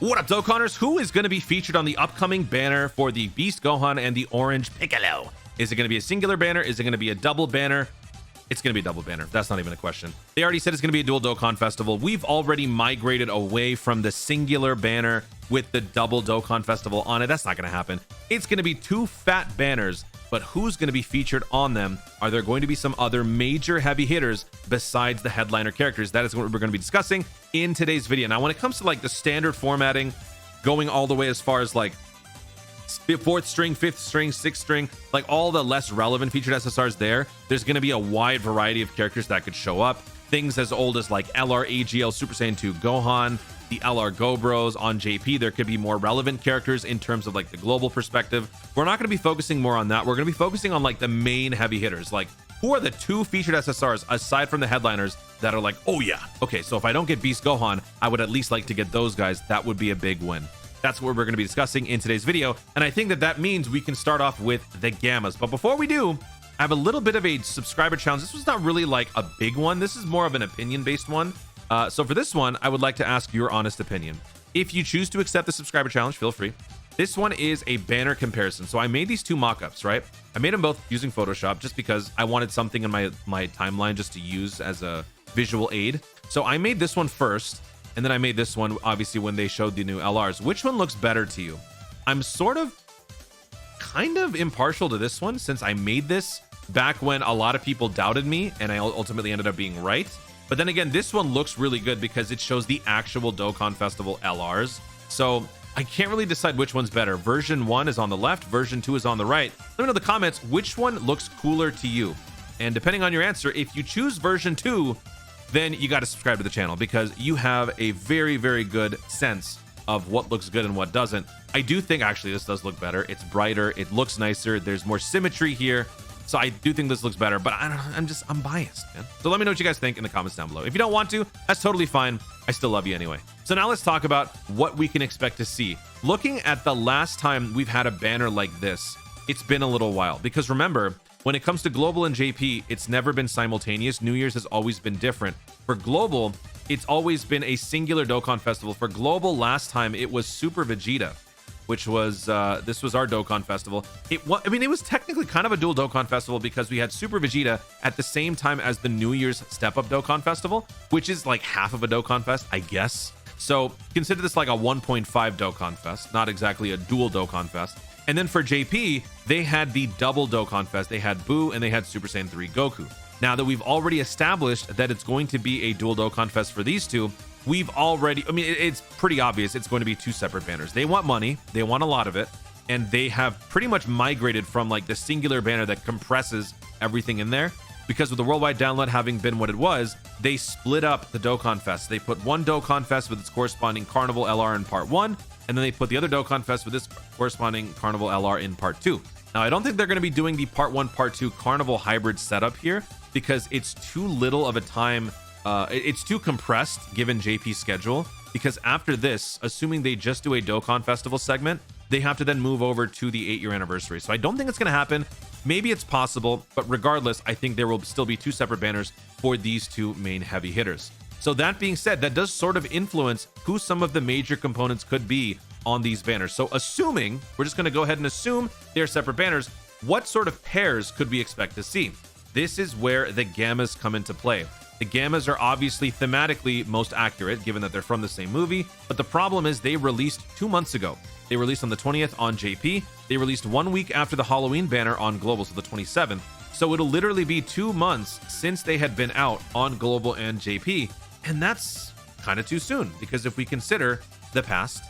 What up, Dokkanners? Who is going to be featured on the upcoming banner for the Beast Gohan and the Orange Piccolo? Is it going to be a singular banner? Is it going to be a double banner? It's going to be a double banner. That's not even a question. They already said it's going to be a dual Dokkan Festival. We've already migrated away from the singular banner with the double Dokkan Festival on it. That's not going to happen. It's going to be two fat banners, but who's going to be featured on them? Are there going to be some other major heavy hitters besides the headliner characters? That is what we're going to be discussing in today's video. Now, when it comes to like the standard formatting, going all the way as far as like 4th string, 5th string, 6th string, like all the less relevant featured SSRs there's going to be a wide variety of characters that could show up. Things as old as like LR AGL Super Saiyan 2 Gohan, the LR Go Bros on JP. There could be more relevant characters in terms of like the global perspective. We're not going to be focusing more on that. We're going to be focusing on like the main heavy hitters. Like, who are the two featured SSRs aside from the headliners that are like, oh yeah, okay, so if I don't get Beast Gohan, I would at least like to get those guys. That would be a big win. That's what we're going to be discussing in today's video. And I think that means we can start off with the Gammas. But before we do, I have a little bit of a subscriber challenge. This was not really like a big one. This is more of an opinion-based one. So for this one, I would like to ask your honest opinion. If you choose to accept the subscriber challenge, feel free. This one is a banner comparison. So I made these two mock-ups, right? I made them both using Photoshop just because I wanted something in my timeline just to use as a visual aid. So I made this one first. And then I made this one, obviously, when they showed the new LRs. Which one looks better to you? I'm kind of impartial to this one since I made this back when a lot of people doubted me and I ultimately ended up being right. But then again, this one looks really good because it shows the actual Dokkan Festival LRs. So I can't really decide which one's better. Version 1 is on the left, version 2 is on the right. Let me know in the comments which one looks cooler to you. And depending on your answer, if you choose version 2, then you got to subscribe to the channel because you have a very, very good sense of what looks good and what doesn't. I do think actually this does look better. It's brighter. It looks nicer. There's more symmetry here. So I do think this looks better, but I'm biased, man. So let me know what you guys think in the comments down below. If you don't want to, that's totally fine. I still love you anyway. So now let's talk about what we can expect to see. Looking at the last time we've had a banner like this, it's been a little while because remember, when it comes to Global and JP, it's never been simultaneous. New Year's has always been different. For Global, it's always been a singular Dokkan Festival. For Global, last time, it was Super Vegeta, which was, this was our Dokkan Festival. It was technically kind of a dual Dokkan Festival because we had Super Vegeta at the same time as the New Year's Step Up Dokkan Festival, which is like half of a Dokkan Fest, I guess. So consider this like a 1.5 Dokkan Fest, not exactly a dual Dokkan Fest. And then for JP, they had the double Dokkan Fest. They had Buu and they had Super Saiyan 3 Goku. Now that we've already established that it's going to be a dual Dokkan Fest for these two, it's pretty obvious it's going to be two separate banners. They want money, they want a lot of it, and they have pretty much migrated from like the singular banner that compresses everything in there. Because with the worldwide download having been what it was, they split up the Dokkan Fest. They put one Dokkan Fest with its corresponding Carnival LR in part 1, and then they put the other Dokkan Fest with its corresponding Carnival LR in part 2. Now, I don't think they're going to be doing the part 1, part 2 Carnival hybrid setup here because it's too little of a time. It's too compressed given JP's schedule because after this, assuming they just do a Dokkan Festival segment, they have to then move over to the 8-year anniversary. So I don't think it's going to happen. Maybe it's possible, but regardless, I think there will still be two separate banners for these two main heavy hitters. So that being said, that does sort of influence who some of the major components could be on these banners. So assuming, we're just going to go ahead and assume they're separate banners, what sort of pairs could we expect to see? This is where the Gammas come into play. The Gammas are obviously thematically most accurate given that they're from the same movie, but the problem is they released 2 months ago. They released on the 20th on JP. They released 1 week after the Halloween banner on Global, so the 27th. So it'll literally be 2 months since they had been out on Global and JP. And that's kind of too soon because if we consider the past,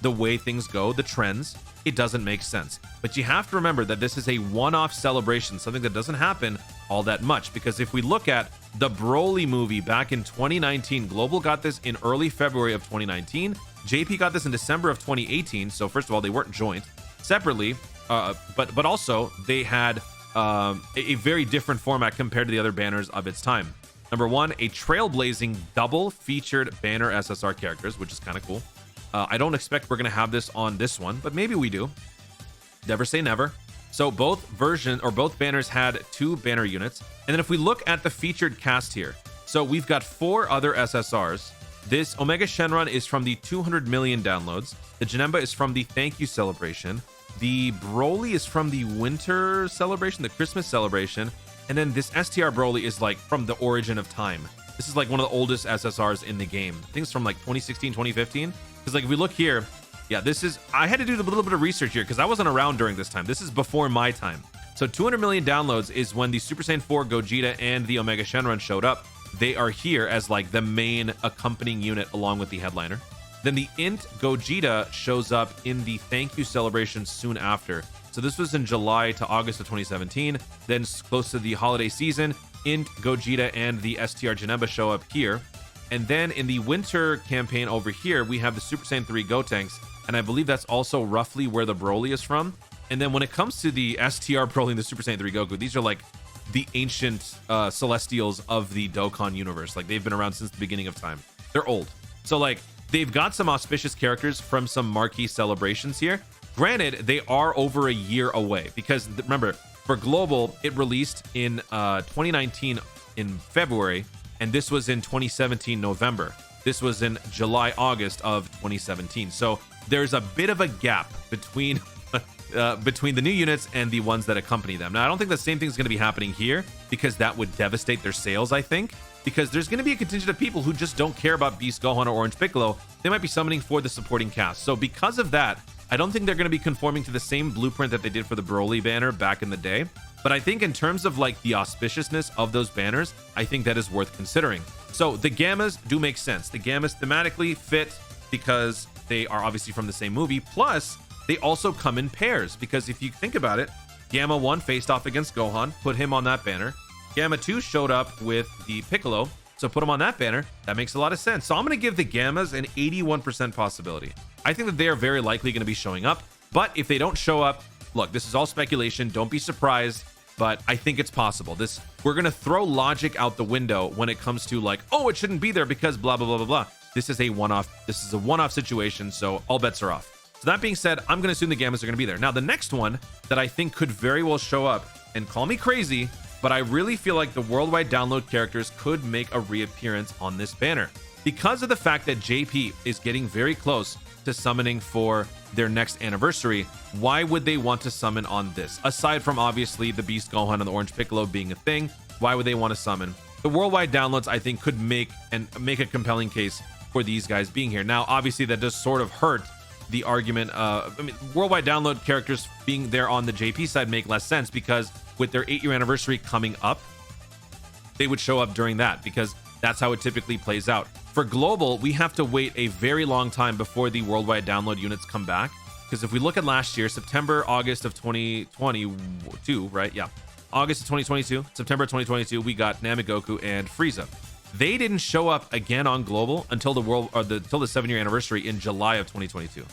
the way things go, the trends, it doesn't make sense. But you have to remember that this is a one-off celebration, something that doesn't happen all that much. Because if we look at the Broly movie back in 2019, Global got this in early February of 2019. JP got this in December of 2018. So first of all, they weren't joint separately, but also they had a very different format compared to the other banners of its time. Number one, a trailblazing double featured banner SSR characters, which is kind of cool. I don't expect we're going to have this on this one, but maybe we do. Never say never. So both banners had 2 banner units. And then if we look at the featured cast here, so we've got 4 other SSRs This Omega Shenron is from the 200 million downloads. The Janemba is from the thank you celebration. The Broly is from the winter celebration, the Christmas celebration. And then this STR Broly is like from the origin of time. This is like one of the oldest SSRs in the game. I think it's from like 2016, 2015. Because like if we look here, yeah, this is, I had to do a little bit of research here because I wasn't around during this time. This is before my time. So 200 million downloads is when the Super Saiyan 4 Gogeta and the Omega Shenron showed up. They are here as like the main accompanying unit along with the headliner. Then the Int Gogeta shows up in the thank you celebration soon after. So this was in July to August of 2017. Then close to the holiday season, Int Gogeta and the STR Janemba show up here. And then in the winter campaign over here, we have the Super Saiyan 3 Gotenks. And I believe that's also roughly where the Broly is from. And then when it comes to the STR Broly and the Super Saiyan 3 Goku, these are like the ancient celestials of the Dokkan universe. Like they've been around since the beginning of time. They're old. So like they've got some auspicious characters from some marquee celebrations here. Granted, they are over a year away because remember, for Global, it released in 2019 in February, and this was in 2017 November. This was in July, August of 2017. So there's a bit of a gap between between the new units and the ones that accompany them. Now, I don't think the same thing is going to be happening here because that would devastate their sales, I think, because there's going to be a contingent of people who just don't care about Beast Gohan or Orange Piccolo. They might be summoning for the supporting cast. So because of that, I don't think they're going to be conforming to the same blueprint that they did for the Broly banner back in the day. But I think in terms of like the auspiciousness of those banners, I think that is worth considering. So the Gammas do make sense. The Gammas thematically fit because they are obviously from the same movie. Plus, they also come in pairs because if you think about it, Gamma 1 faced off against Gohan, put him on that banner. Gamma 2 showed up with the Piccolo, so put him on that banner. That makes a lot of sense. So I'm going to give the Gammas an 81% possibility. I think that they are very likely going to be showing up, but if they don't show up, look, this is all speculation. Don't be surprised, but I think it's possible. We're going to throw logic out the window when it comes to like, oh, it shouldn't be there because blah, blah, blah, blah, blah. This is a one-off. This is a one-off situation, so all bets are off. So that being said, I'm going to assume the Gammas are going to be there. Now, the next one that I think could very well show up, and call me crazy, but I really feel like the worldwide download characters could make a reappearance on this banner. Because of the fact that JP is getting very close to summoning for their next anniversary, why would they want to summon on this? Aside from obviously the Beast Gohan and the Orange Piccolo being a thing, why would they want to summon? The worldwide downloads, I think, could make a compelling case for these guys being here. Now, obviously, that does sort of hurt the argument. I mean, worldwide download characters being there on the JP side make less sense because with their 8-year anniversary coming up, they would show up during that because that's how it typically plays out. For global, we have to wait a very long time before the worldwide download units come back. Because if we look at last year, September, August of 2022, right? Yeah. August of 2022, September 2022, we got Namegoku and Frieza. They didn't show up again on global until the 7-year anniversary in July of 2022.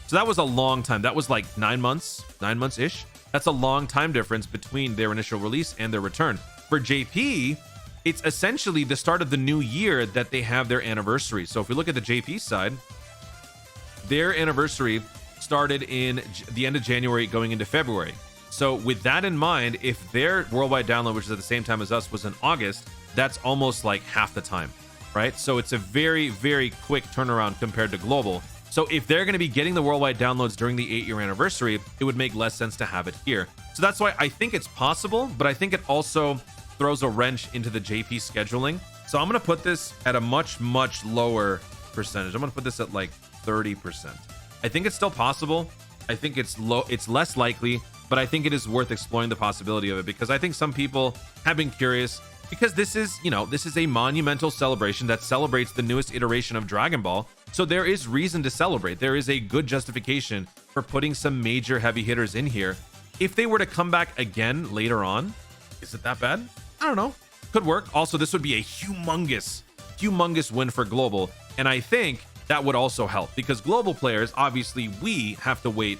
So that was a long time. That was like 9 months-ish. That's a long time difference between their initial release and their return. For JP, it's essentially the start of the new year that they have their anniversary. So if we look at the JP side, their anniversary started in the end of January going into February. So with that in mind, if their worldwide download, which is at the same time as us, was in August, that's almost like half the time, right? So it's a very, very quick turnaround compared to global. So if they're going to be getting the worldwide downloads during the 8-year anniversary, it would make less sense to have it here. So that's why I think it's possible, but I think it also throws a wrench into the JP scheduling. So I'm going to put this at a much, much lower percentage. I'm going to put this at like 30%. I think it's still possible. I think it's low. It's less likely, but I think it is worth exploring the possibility of it because I think some people have been curious because this is, you know, this is a monumental celebration that celebrates the newest iteration of Dragon Ball. So there is reason to celebrate. There is a good justification for putting some major heavy hitters in here. If they were to come back again later on, is it that bad? I don't know. Could work. Also, this would be a humongous win for global. And I think that would also help because global players, obviously, we have to wait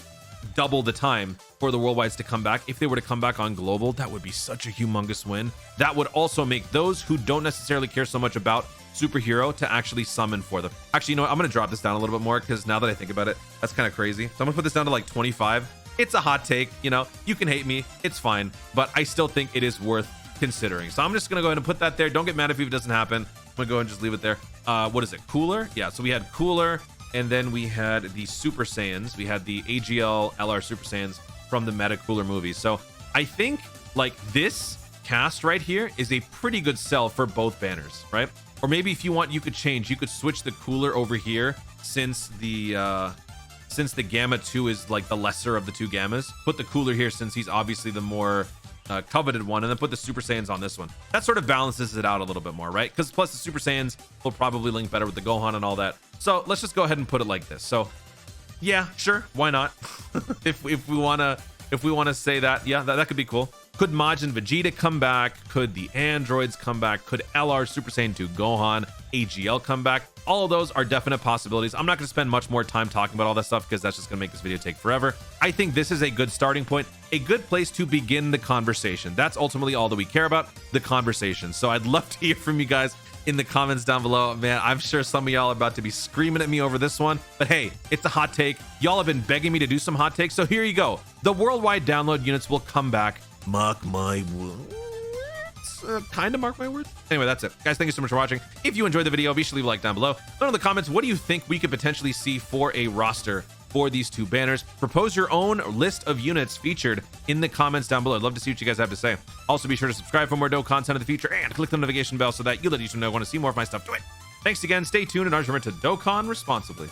double the time for the worldwides to come back. If they were to come back on global, that would be such a humongous win. That would also make those who don't necessarily care so much about superhero to actually summon for them. Actually, you know what? I'm going to drop this down a little bit more because now that I think about it, that's kind of crazy. So I'm going to put this down to like 25. It's a hot take. You know, you can hate me. It's fine. But I still think it is worth considering. So I'm just going to go ahead and put that there. Don't get mad if it doesn't happen. gonna go and just leave it there. What is it? Cooler? Yeah, so we had Cooler, and then we had the Super Saiyans. We had the AGL LR Super Saiyans from the Meta Cooler movie. So I think like this cast right here is a pretty good sell for both banners, right? Or maybe if you want, you could change. You could switch the Cooler over here since the Gamma 2 is like the lesser of the two Gammas. Put the Cooler here since he's obviously the more coveted one, and then put the Super Saiyans on this one. That sort of balances it out a little bit more, right? Because plus the Super Saiyans will probably link better with the Gohan and all that. So let's just go ahead and put it like this. So yeah, sure, why not? if we wanna say that, yeah, that could be cool. Could Majin Vegeta come back? Could the androids come back? Could LR Super Saiyan 2 Gohan AGL come back? All of those are definite possibilities. I'm not going to spend much more time talking about all that stuff because that's just going to make this video take forever. I think this is a good starting point, a good place to begin the conversation. That's ultimately all that we care about, the conversation. So I'd love to hear from you guys in the comments down below. Man, I'm sure some of y'all are about to be screaming at me over this one, but hey, it's a hot take. Y'all have been begging me to do some hot takes, so here you go. The worldwide download units will come back. Mark my words. Kind of mark my words. Anyway, that's it. Guys, thank you so much for watching. If you enjoyed the video, be sure to leave a like down below. Let in the comments, what do you think we could potentially see for a roster for these two banners? Propose your own list of units featured in the comments down below. I'd love to see what you guys have to say. Also, be sure to subscribe for more dope content in the future and click the notification bell so that you let YouTube know I want to see more of my stuff. Do it. Thanks again. Stay tuned and remember to Dokkan responsibly.